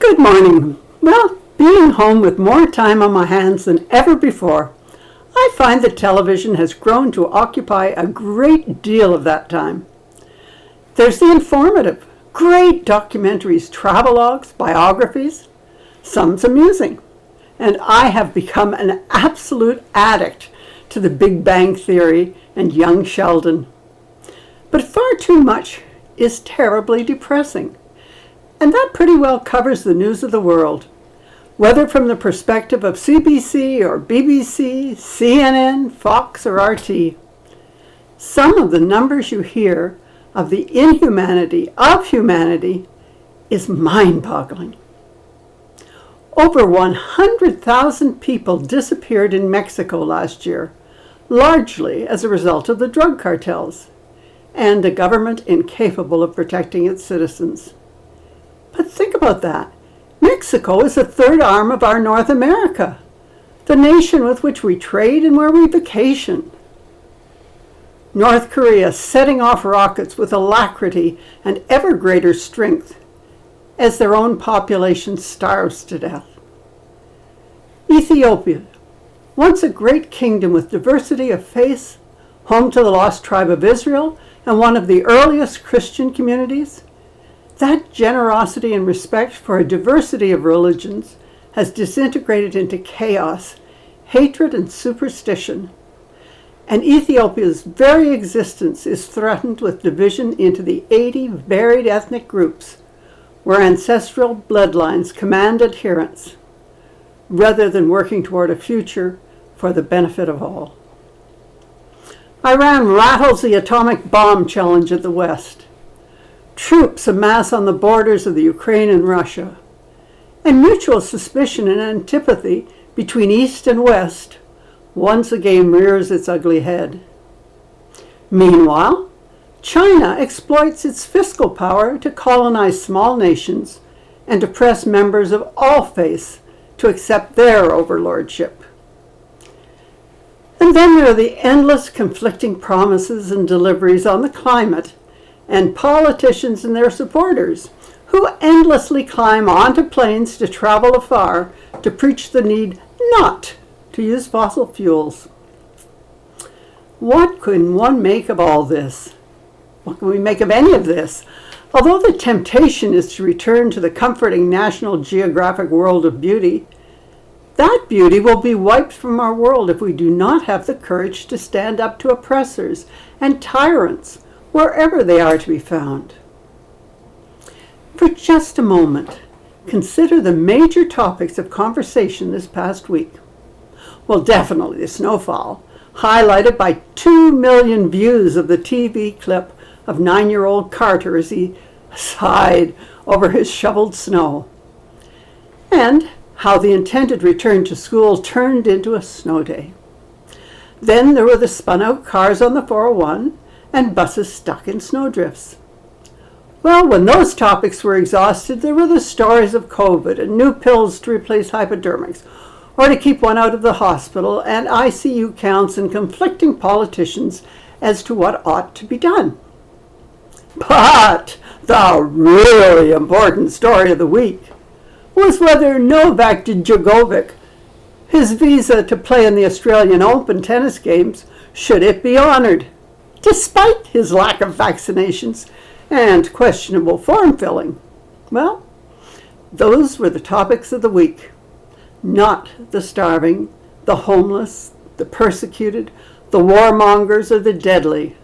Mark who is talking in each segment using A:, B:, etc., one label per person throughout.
A: Good morning. Well, being home with more time on my hands than ever before, I find that television has grown to occupy a great deal of that time. There's the informative, great documentaries, travelogues, biographies. Some's amusing. And I have become an absolute addict to the Big Bang Theory and Young Sheldon. But far too much is terribly depressing. And that pretty well covers the news of the world, whether from the perspective of CBC or BBC, CNN, Fox, or RT. Some of the numbers you hear of the inhumanity of humanity is mind-boggling. Over 100,000 people disappeared in Mexico last year, largely as a result of the drug cartels and a government incapable of protecting its citizens. But think about that. Mexico is the third arm of our North America, the nation with which we trade and where we vacation. North Korea setting off rockets with alacrity and ever greater strength as their own population starves to death. Ethiopia, once a great kingdom with diversity of faiths, home to the lost tribe of Israel and one of the earliest Christian communities, that generosity and respect for a diversity of religions has disintegrated into chaos, hatred, and superstition. And Ethiopia's very existence is threatened with division into the 80 varied ethnic groups where ancestral bloodlines command adherence, rather than working toward a future for the benefit of all. Iran rattles the atomic bomb challenge of the West. Troops amass on the borders of the Ukraine and Russia, and mutual suspicion and antipathy between East and West once again rears its ugly head. Meanwhile, China exploits its fiscal power to colonize small nations and to press members of all faiths to accept their overlordship. And then there are the endless conflicting promises and deliveries on the climate and politicians and their supporters who endlessly climb onto planes to travel afar to preach the need not to use fossil fuels. What can one make of all this? What can we make of any of this? Although the temptation is to return to the comforting National Geographic world of beauty, that beauty will be wiped from our world if we do not have the courage to stand up to oppressors and tyrants wherever they are to be found. For just a moment, consider the major topics of conversation this past week. Well, definitely the snowfall, highlighted by 2 million views of the TV clip of 9-year-old Carter as he sighed over his shoveled snow, and how the intended return to school turned into a snow day. Then there were the spun-out cars on the 401 and buses stuck in snowdrifts. Well, when those topics were exhausted, there were the stories of COVID and new pills to replace hypodermics, or to keep one out of the hospital, and ICU counts and conflicting politicians as to what ought to be done. But the really important story of the week was whether Novak Djokovic, his visa to play in the Australian Open tennis games, should it be honored, despite his lack of vaccinations and questionable form filling. Well, those were the topics of the week, not the starving, the homeless, the persecuted, the warmongers, or the deadly.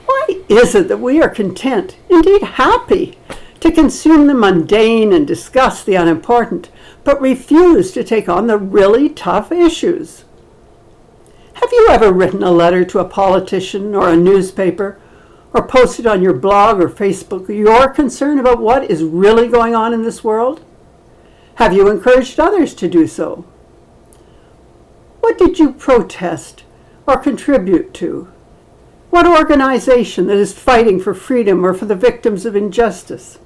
A: Why is it that we are content, indeed happy, to consume the mundane and discuss the unimportant, but refuse to take on the really tough issues? Have you ever written a letter to a politician or a newspaper, or posted on your blog or Facebook your concern about what is really going on in this world? Have you encouraged others to do so? What did you protest or contribute to? What organization that is fighting for freedom or for the victims of injustice?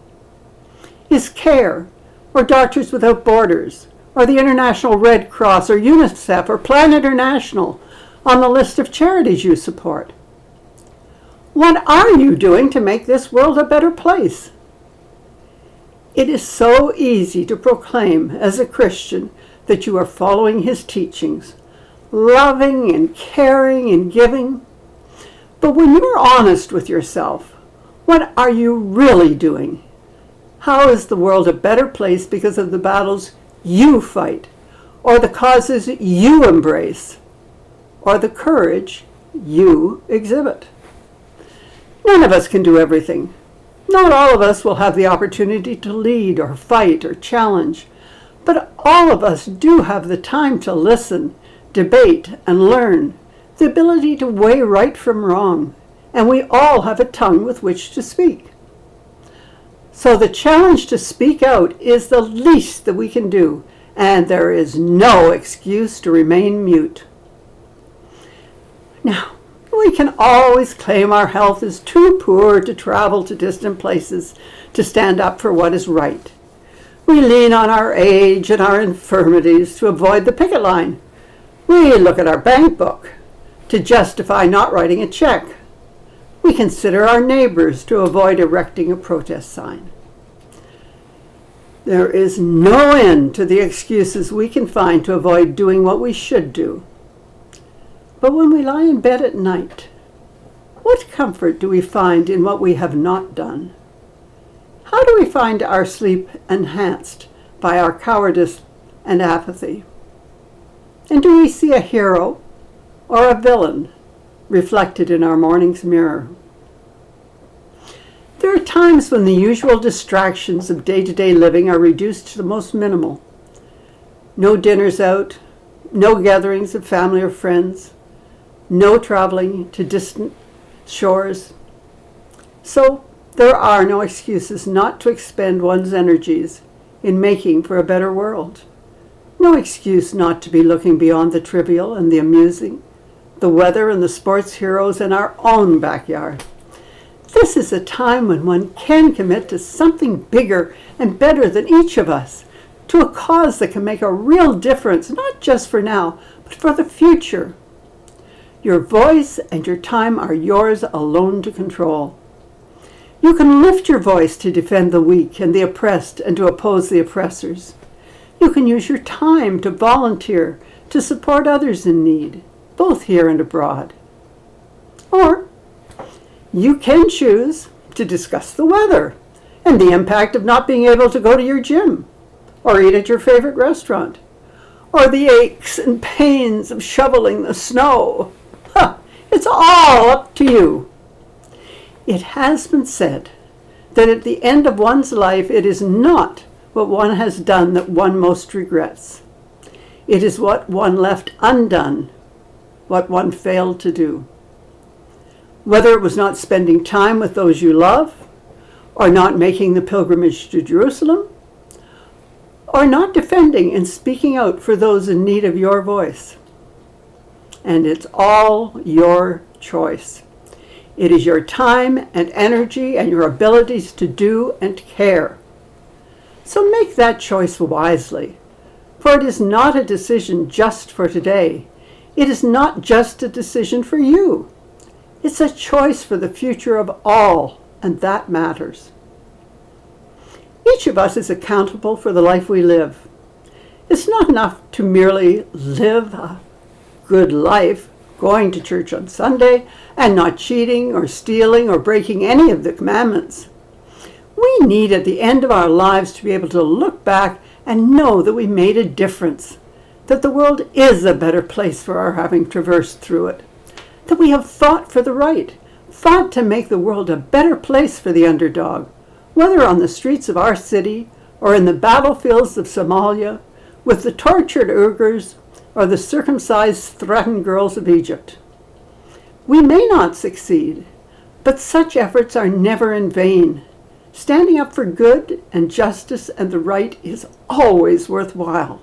A: Is CARE, or Doctors Without Borders, or the International Red Cross, or UNICEF, or Plan International on the list of charities you support? What are you doing to make this world a better place? It is so easy to proclaim as a Christian that you are following his teachings, loving and caring and giving. But when you are honest with yourself, what are you really doing? How is the world a better place because of the battles you fight, or the causes you embrace, or the courage you exhibit? None of us can do everything. Not all of us will have the opportunity to lead or fight or challenge, but all of us do have the time to listen, debate, and learn, the ability to weigh right from wrong, and we all have a tongue with which to speak. So the challenge to speak out is the least that we can do, and there is no excuse to remain mute. Now, we can always claim our health is too poor to travel to distant places to stand up for what is right. We lean on our age and our infirmities to avoid the picket line. We look at our bank book to justify not writing a check. We consider our neighbors to avoid erecting a protest sign. There is no end to the excuses we can find to avoid doing what we should do. But when we lie in bed at night, what comfort do we find in what we have not done? How do we find our sleep enhanced by our cowardice and apathy? And do we see a hero or a villain reflected in our morning's mirror? There are times when the usual distractions of day-to-day living are reduced to the most minimal. No dinners out, no gatherings of family or friends, no traveling to distant shores. So there are no excuses not to expend one's energies in making for a better world. No excuse not to be looking beyond the trivial and the amusing, the weather and the sports heroes in our own backyard. This is a time when one can commit to something bigger and better than each of us, to a cause that can make a real difference, not just for now, but for the future. Your voice and your time are yours alone to control. You can lift your voice to defend the weak and the oppressed and to oppose the oppressors. You can use your time to volunteer, to support others in need, both here and abroad. Or you can choose to discuss the weather and the impact of not being able to go to your gym or eat at your favorite restaurant, or the aches and pains of shoveling the snow. It's all up to you. It has been said that at the end of one's life, it is not what one has done that one most regrets. It is what one left undone, what one failed to do. Whether it was not spending time with those you love, or not making the pilgrimage to Jerusalem, or not defending and speaking out for those in need of your voice. And it's all your choice. It is your time and energy and your abilities to do and care. So make that choice wisely, for it is not a decision just for today. It is not just a decision for you. It's a choice for the future of all, and that matters. Each of us is accountable for the life we live. It's not enough to merely live a good life, going to church on Sunday and not cheating or stealing or breaking any of the commandments. We need at the end of our lives to be able to look back and know that we made a difference, that the world is a better place for our having traversed through it, that we have fought for the right, fought to make the world a better place for the underdog, whether on the streets of our city or in the battlefields of Somalia, with the tortured Uyghurs or the circumcised, threatened girls of Egypt. We may not succeed, but such efforts are never in vain. Standing up for good and justice and the right is always worthwhile.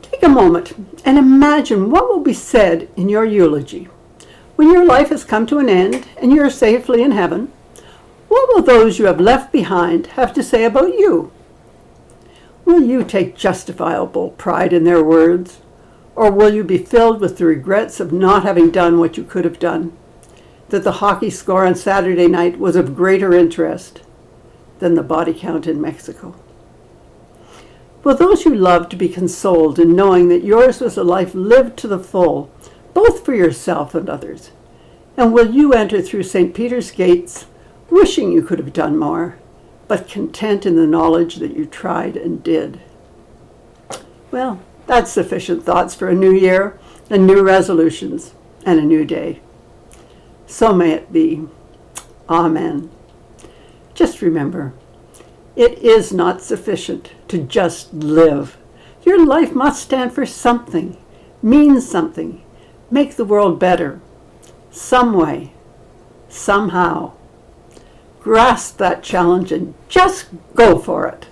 A: Take a moment and imagine what will be said in your eulogy. When your life has come to an end and you are safely in heaven, what will those you have left behind have to say about you? Will you take justifiable pride in their words, or will you be filled with the regrets of not having done what you could have done, that the hockey score on Saturday night was of greater interest, than the body count in Mexico? Will those you loved be consoled in knowing that yours was a life lived to the full, both for yourself and others? And will you enter through St. Peter's gates, wishing you could have done more, but content in the knowledge that you tried and did? Well, that's sufficient thoughts for a new year and new resolutions and a new day. So may it be. Amen. Just remember, it is not sufficient to just live. Your life must stand for something, mean something, make the world better, some way, somehow. Grasp that challenge and just go for it.